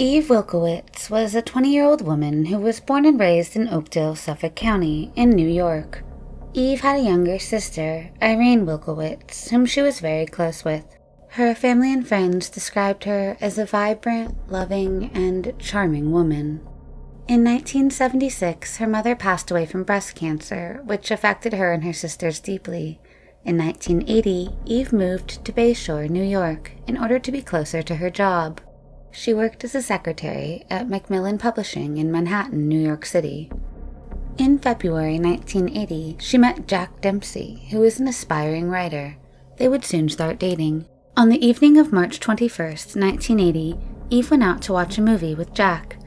Eve Wilkowitz was a 20-year-old woman who was born and raised in Oakdale, Suffolk County, in New York. Eve had a younger sister, Irene Wilkowitz, whom she was very close with. Her family and friends described her as a vibrant, loving, and charming woman. In 1976, her mother passed away from breast cancer, which affected her and her sisters deeply. In 1980, Eve moved to Bayshore, New York, in order to be closer to her job. She worked as a secretary at Macmillan Publishing in Manhattan, New York City. In February 1980, she met Jack Dempsey, who is an aspiring writer. They would soon start dating. On the evening of March 21st, 1980, Eve went out to watch a movie with Jack.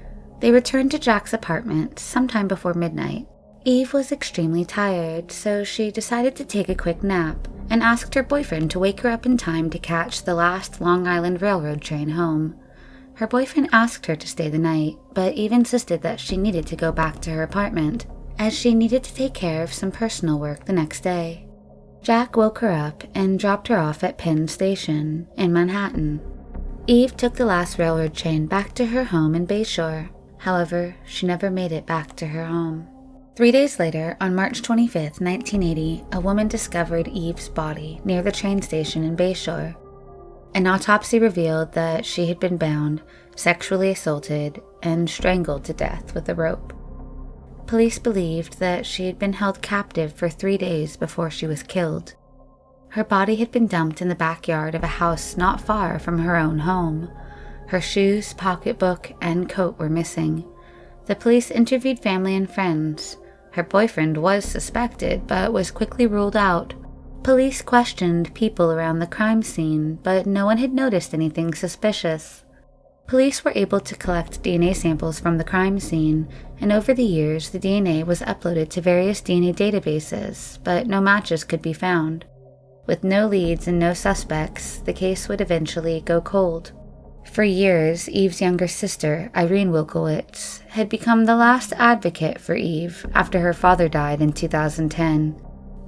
They returned to Jack's apartment sometime before midnight. Eve was extremely tired, so she decided to take a quick nap and asked her boyfriend to wake her up in time to catch the last Long Island Railroad train home. Her boyfriend asked her to stay the night, but Eve insisted that she needed to go back to her apartment, as she needed to take care of some personal work the next day. Jack woke her up and dropped her off at Penn Station in Manhattan. Eve took the last railroad train back to her home in Bayshore. However, she never made it back to her home. 3 days later, on March 25, 1980, a woman discovered Eve's body near the train station in Bayshore. An autopsy revealed that she had been bound, sexually assaulted, and strangled to death with a rope. Police believed that she had been held captive for 3 days before she was killed. Her body had been dumped in the backyard of a house not far from her own home. Her shoes, pocketbook, and coat were missing. The police interviewed family and friends. Her boyfriend was suspected, but was quickly ruled out. Police questioned people around the crime scene, but no one had noticed anything suspicious. Police were able to collect DNA samples from the crime scene, and over the years the DNA was uploaded to various DNA databases, but no matches could be found. With no leads and no suspects, the case would eventually go cold. For years, Eve's younger sister, Irene Wilkowitz, had become the last advocate for Eve after her father died in 2010.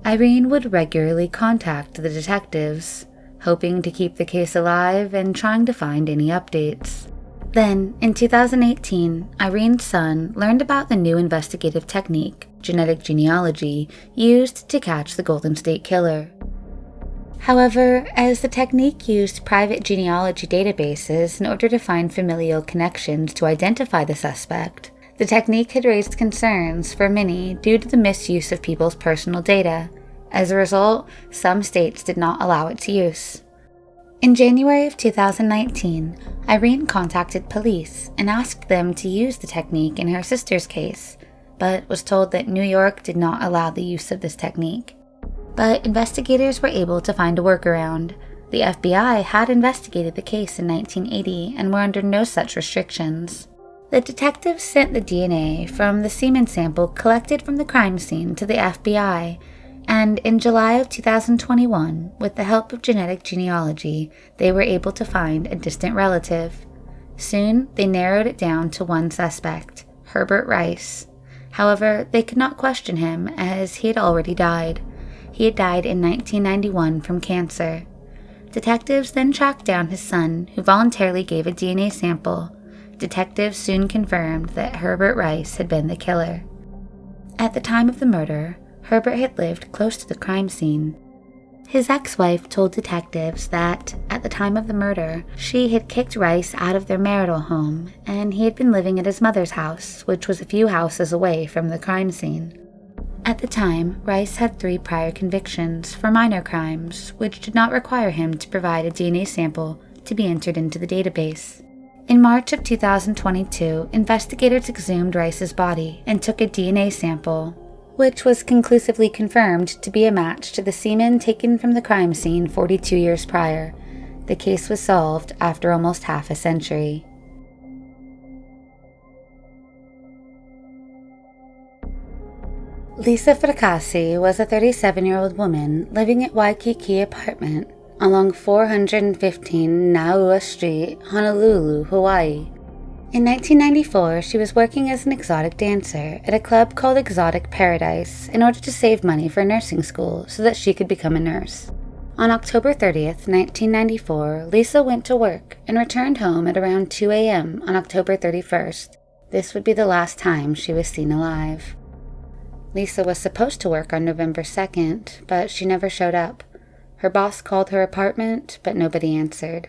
Irene would regularly contact the detectives, hoping to keep the case alive and trying to find any updates. Then, in 2018, Irene's son learned about the new investigative technique, genetic genealogy, used to catch the Golden State Killer. However, as the technique used private genealogy databases in order to find familial connections to identify the suspect, the technique had raised concerns for many due to the misuse of people's personal data. As a result, some states did not allow its use. In January of 2019, Irene contacted police and asked them to use the technique in her sister's case, but was told that New York did not allow the use of this technique. But investigators were able to find a workaround. The FBI had investigated the case in 1980 and were under no such restrictions. The detectives sent the DNA from the semen sample collected from the crime scene to the FBI, and in July of 2021, with the help of genetic genealogy, they were able to find a distant relative. Soon, they narrowed it down to one suspect, Herbert Rice. However, they could not question him as he had already died. He had died in 1991 from cancer. Detectives then tracked down his son, who voluntarily gave a DNA sample. Detectives soon confirmed that Herbert Rice had been the killer. At the time of the murder, Herbert had lived close to the crime scene. His ex-wife told detectives that, at the time of the murder, she had kicked Rice out of their marital home, and he had been living at his mother's house, which was a few houses away from the crime scene. At the time, Rice had 3 prior convictions for minor crimes, which did not require him to provide a DNA sample to be entered into the database. In March of 2022, investigators exhumed Rice's body and took a DNA sample, which was conclusively confirmed to be a match to the semen taken from the crime scene 42 years prior. The case was solved after almost half a century. Lisa Fracassi was a 37-year-old woman living at Waikiki apartment along 415 Naua Street, Honolulu, Hawaii. In 1994, she was working as an exotic dancer at a club called Exotic Paradise in order to save money for nursing school so that she could become a nurse. On October 30th, 1994, Lisa went to work and returned home at around 2 a.m. on October 31st. This would be the last time she was seen alive. Lisa was supposed to work on November 2nd, but she never showed up. Her boss called her apartment, but nobody answered.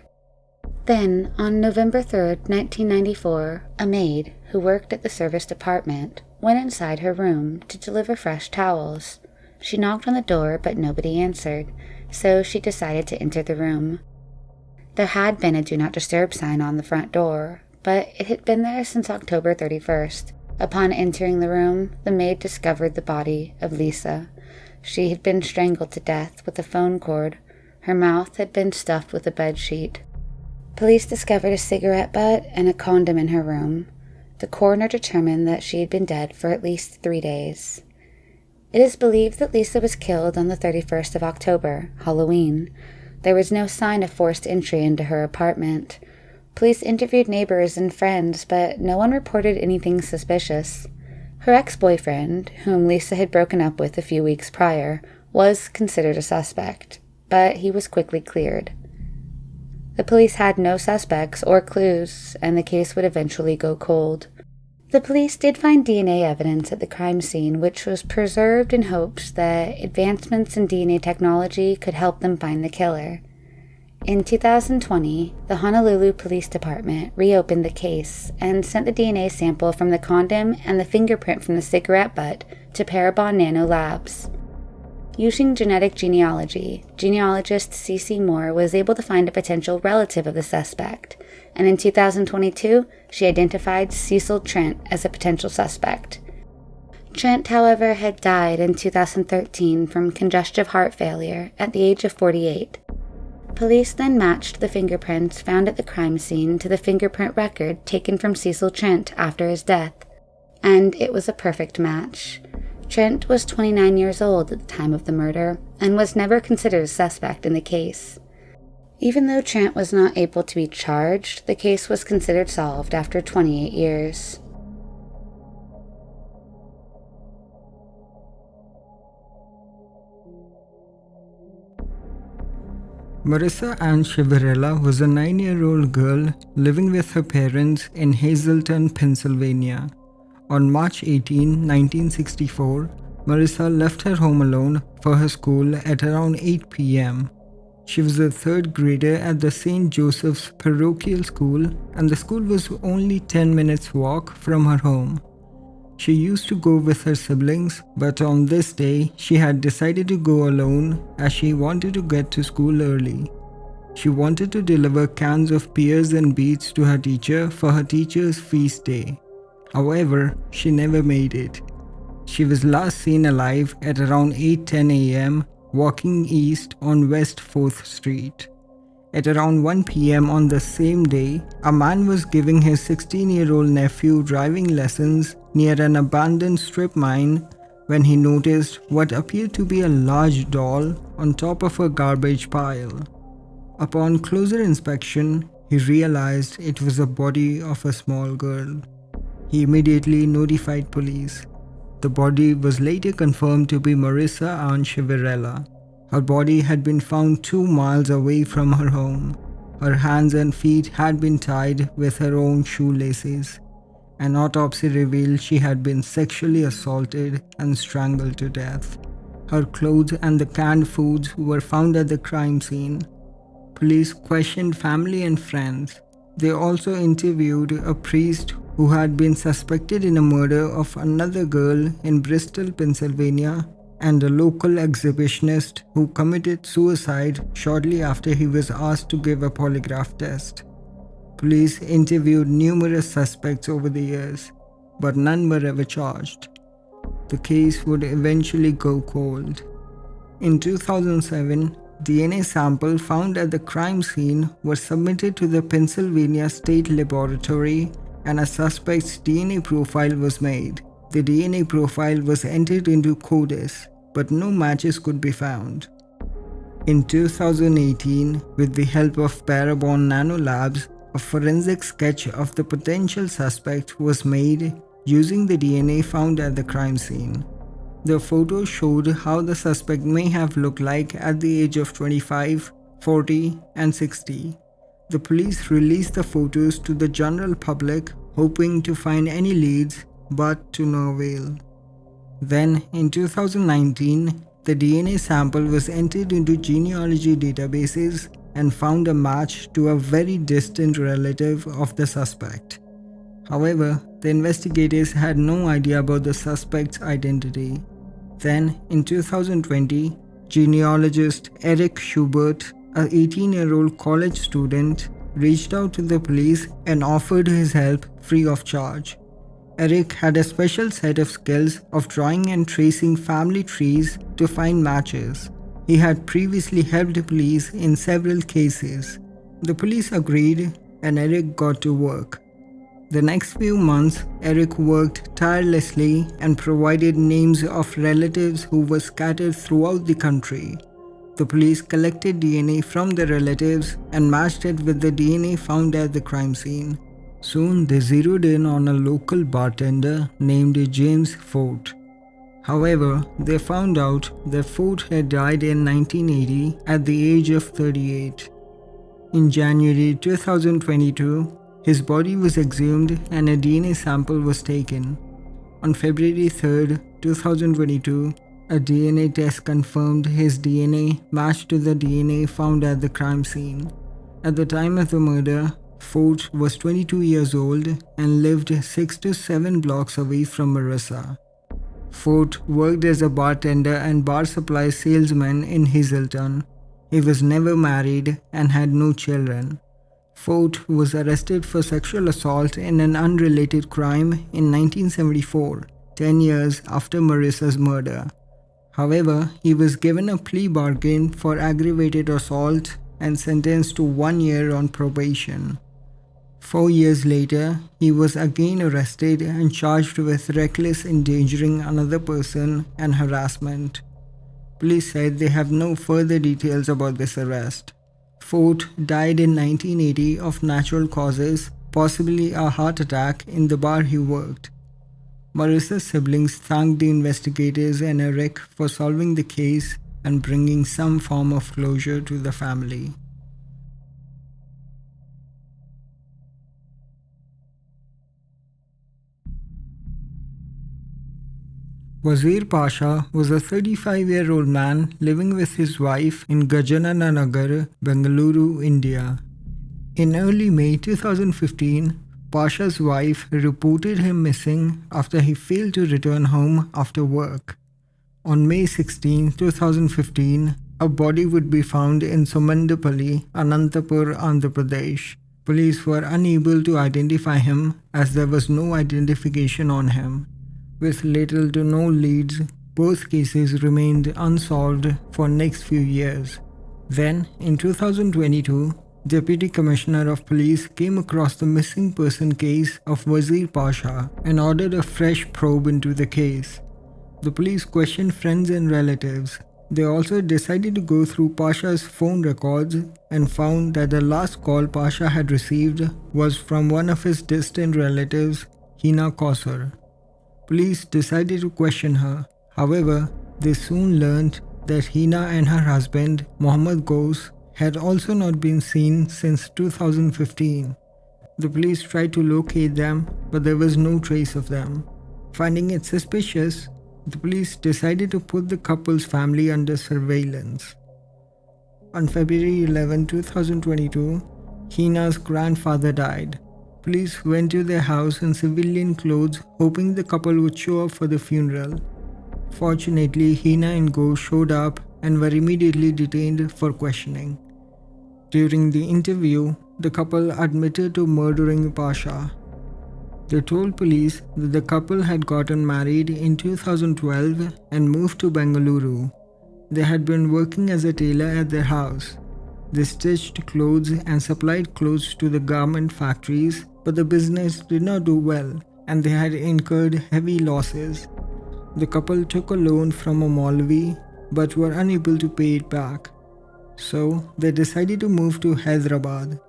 Then, on November 3rd, 1994, a maid who worked at the service department went inside her room to deliver fresh towels. She knocked on the door, but nobody answered, so she decided to enter the room. There had been a Do Not Disturb sign on the front door, but it had been there since October 31st. Upon entering the room, the maid discovered the body of Lisa. She had been strangled to death with a phone cord. Her mouth had been stuffed with a bedsheet. Police discovered a cigarette butt and a condom in her room. The coroner determined that she had been dead for at least 3 days. It is believed that Lisa was killed on the 31st of October, Halloween. There was no sign of forced entry into her apartment. Police interviewed neighbors and friends, but no one reported anything suspicious. Her ex-boyfriend, whom Lisa had broken up with a few weeks prior, was considered a suspect, but he was quickly cleared. The police had no suspects or clues, and the case would eventually go cold. The police did find DNA evidence at the crime scene, which was preserved in hopes that advancements in DNA technology could help them find the killer. In 2020, the Honolulu Police Department reopened the case and sent the DNA sample from the condom and the fingerprint from the cigarette butt to Parabon Nano Labs. Using genetic genealogy, genealogist C.C. Moore was able to find a potential relative of the suspect, and in 2022, she identified Cecil Trent as a potential suspect. Trent, however, had died in 2013 from congestive heart failure at the age of 48. Police then matched the fingerprints found at the crime scene to the fingerprint record taken from Cecil Trent after his death, and it was a perfect match. Trent was 29 years old at the time of the murder and was never considered a suspect in the case. Even though Trent was not able to be charged, the case was considered solved after 28 years. Marise Ann Chiverella was a 9-year-old girl living with her parents in Hazleton, Pennsylvania. On March 18, 1964, Marisa left her home alone for her school at around 8 p.m. She was a third grader at the St. Joseph's Parochial School, and the school was only 10 minutes walk from her home. She used to go with her siblings, but on this day, she had decided to go alone as she wanted to get to school early. She wanted to deliver cans of pears and beets to her teacher for her teacher's feast day. However, she never made it. She was last seen alive at around 8:10 a.m. walking east on West 4th Street. At around 1 p.m. on the same day, a man was giving his 16-year-old nephew driving lessons near an abandoned strip mine when he noticed what appeared to be a large doll on top of a garbage pile. Upon closer inspection, he realized it was the body of a small girl. He immediately notified police. The body was later confirmed to be Marise Ann Chiverella. Her body had been found 2 miles away from her home. Her hands and feet had been tied with her own shoelaces. An autopsy revealed she had been sexually assaulted and strangled to death. Her clothes and the canned foods were found at the crime scene. Police questioned family and friends. They also interviewed a priest who had been suspected in a murder of another girl in Bristol, Pennsylvania, and a local exhibitionist who committed suicide shortly after he was asked to give a polygraph test. Police interviewed numerous suspects over the years, but none were ever charged. The case would eventually go cold. In 2007, DNA sample found at the crime scene was submitted to the Pennsylvania State Laboratory and a suspect's DNA profile was made. The DNA profile was entered into CODIS, but no matches could be found. In 2018, with the help of Parabon Nano Labs, a forensic sketch of the potential suspect was made using the DNA found at the crime scene. The photos showed how the suspect may have looked like at the age of 25, 40, and 60. The police released the photos to the general public, hoping to find any leads, but to no avail. Then, in 2019, the DNA sample was entered into genealogy databases and found a match to a very distant relative of the suspect. However, the investigators had no idea about the suspect's identity. Then, in 2020, genealogist Eric Schubert, an 18-year-old college student, reached out to the police and offered his help free of charge. Eric had a special set of skills of drawing and tracing family trees to find matches. He had previously helped police in several cases. The police agreed and Eric got to work. The next few months, Eric worked tirelessly and provided names of relatives who were scattered throughout the country. The police collected DNA from the relatives and matched it with the DNA found at the crime scene. Soon, they zeroed in on a local bartender named James Fort. However, they found out that Fort had died in 1980 at the age of 38. In January 2022, his body was exhumed and a DNA sample was taken. On February 3, 2022, a DNA test confirmed his DNA matched to the DNA found at the crime scene. At the time of the murder, Fort was 22 years old and lived 6 to 7 blocks away from Marissa. Fort worked as a bartender and bar supply salesman in Hazleton. He was never married and had no children. Fort was arrested for sexual assault in an unrelated crime in 1974, 10 years after Marissa's murder. However, he was given a plea bargain for aggravated assault and sentenced to 1 year on probation. 4 years later, he was again arrested and charged with reckless endangering another person and harassment. Police said they have no further details about this arrest. Fort died in 1980 of natural causes, possibly a heart attack in the bar he worked. Marissa's siblings thanked the investigators and Eric for solving the case and bringing some form of closure to the family. Wazir Pasha was a 35-year-old man living with his wife in Gajanana Nagar, Bengaluru, India. In early May 2015, Pasha's wife reported him missing after he failed to return home after work. On May 16, 2015, a body would be found in Sumandapalli, Anantapur, Andhra Pradesh. Police were unable to identify him as there was no identification on him. With little to no leads, both cases remained unsolved for next few years. Then, in 2022, Deputy Commissioner of Police came across the missing person case of Wazir Pasha and ordered a fresh probe into the case. The police questioned friends and relatives. They also decided to go through Pasha's phone records and found that the last call Pasha had received was from one of his distant relatives, Hina Kausar. Police decided to question her. However, they soon learned that Hina and her husband, Mohammad Ghosh, had also not been seen since 2015. The police tried to locate them, but there was no trace of them. Finding it suspicious, the police decided to put the couple's family under surveillance. On February 11, 2022, Hina's grandfather died. Police went to their house in civilian clothes, hoping the couple would show up for the funeral. Fortunately, Hina and Ghosh showed up and were immediately detained for questioning. During the interview, the couple admitted to murdering Pasha. They told police that the couple had gotten married in 2012 and moved to Bengaluru. They had been working as a tailor at their house. They stitched clothes and supplied clothes to the garment factories, but the business did not do well and they had incurred heavy losses. The couple took a loan from a Maulvi but were unable to pay it back. So they decided to move to Hyderabad.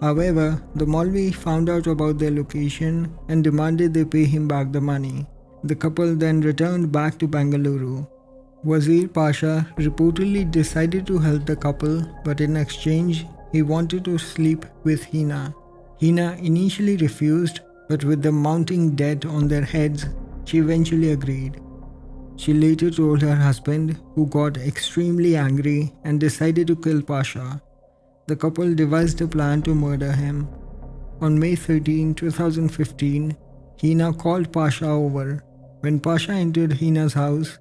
However, the Maulvi found out about their location and demanded they pay him back the money. The couple then returned back to Bengaluru. Wazir Pasha reportedly decided to help the couple, but in exchange, he wanted to sleep with Hina. Hina initially refused, but with the mounting debt on their heads, she eventually agreed. She later told her husband, who got extremely angry and decided to kill Pasha. The couple devised a plan to murder him. On May 13, 2015, Hina called Pasha over. When Pasha entered Hina's house,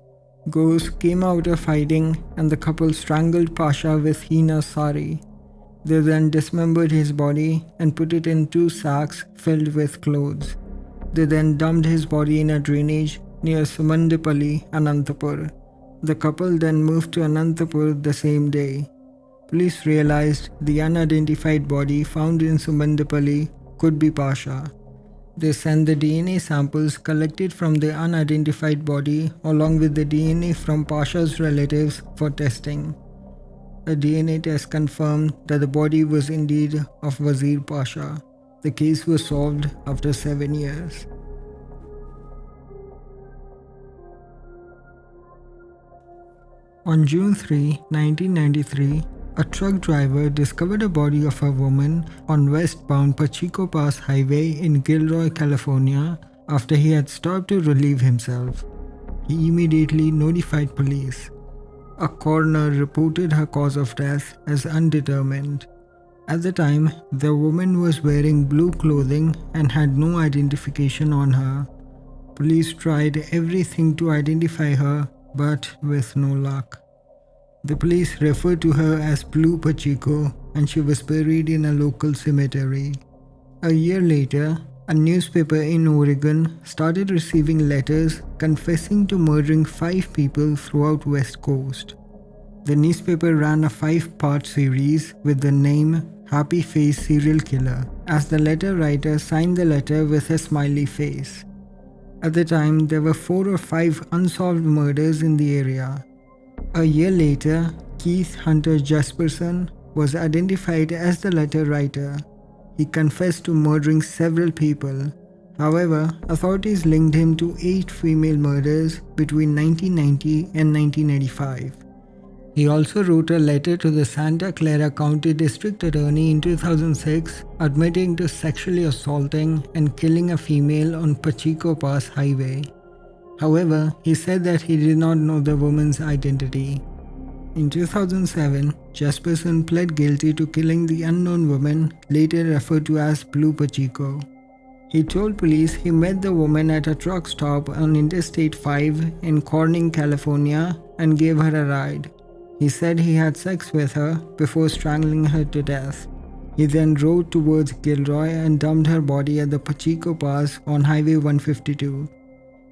ghosts came out of hiding and the couple strangled Pasha with Hina's sari. They then dismembered his body and put it in 2 sacks filled with clothes. They then dumped his body in a drainage near Sumandipalli, Anantapur. The couple then moved to Anantapur the same day. Police realized the unidentified body found in Sumandipalli could be Pasha. They sent the DNA samples collected from the unidentified body along with the DNA from Pasha's relatives for testing. A DNA test confirmed that the body was indeed of Wazir Pasha. The case was solved after 7 years. On June 3, 1993, a truck driver discovered a body of a woman on westbound Pacheco Pass Highway in Gilroy, California, after he had stopped to relieve himself. He immediately notified police. A coroner reported her cause of death as undetermined. At the time, the woman was wearing blue clothing and had no identification on her. Police tried everything to identify her, but with no luck. The police referred to her as Blue Pacheco, and she was buried in a local cemetery. A year later, a newspaper in Oregon started receiving letters confessing to murdering 5 people throughout West Coast. The newspaper ran a 5-part series with the name Happy Face Serial Killer, as the letter writer signed the letter with a smiley face. At the time, there were 4 or 5 unsolved murders in the area. A year later, Keith Hunter Jesperson was identified as the letter writer. He confessed to murdering several people. However, authorities linked him to 8 female murders between 1990 and 1985. He also wrote a letter to the Santa Clara County District Attorney in 2006 admitting to sexually assaulting and killing a female on Pacheco Pass Highway. However, he said that he did not know the woman's identity. In 2007, Jesperson pled guilty to killing the unknown woman, later referred to as Blue Pacheco. He told police he met the woman at a truck stop on Interstate 5 in Corning, California, and gave her a ride. He said he had sex with her before strangling her to death. He then rode towards Gilroy and dumped her body at the Pacheco Pass on Highway 152.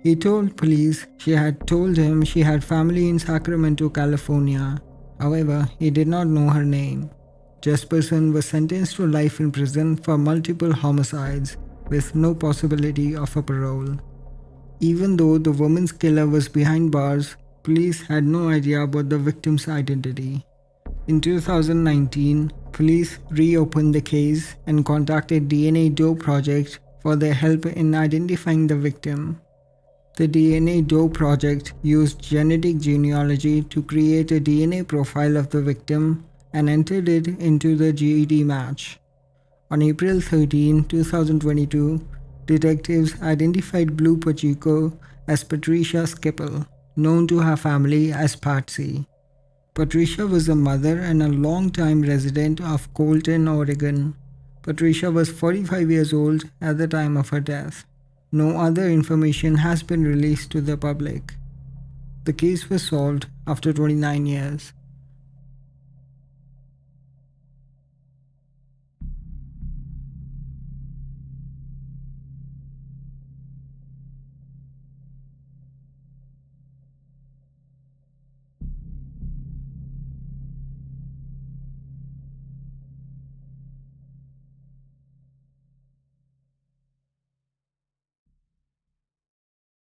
He told police she had told him she had family in Sacramento, California. However, he did not know her name. Jesperson was sentenced to life in prison for multiple homicides, with no possibility of a parole. Even though the woman's killer was behind bars, police had no idea about the victim's identity. In 2019, police reopened the case and contacted DNA Doe Project for their help in identifying the victim. The DNA Doe Project used genetic genealogy to create a DNA profile of the victim and entered it into the GED match. On April 13, 2022, detectives identified Blue Pacheco as Patricia Skipple, known to her family as Patsy. Patricia was a mother and a long-time resident of Colton, Oregon. Patricia was 45 years old at the time of her death. No other information has been released to the public. The case was solved after 29 years.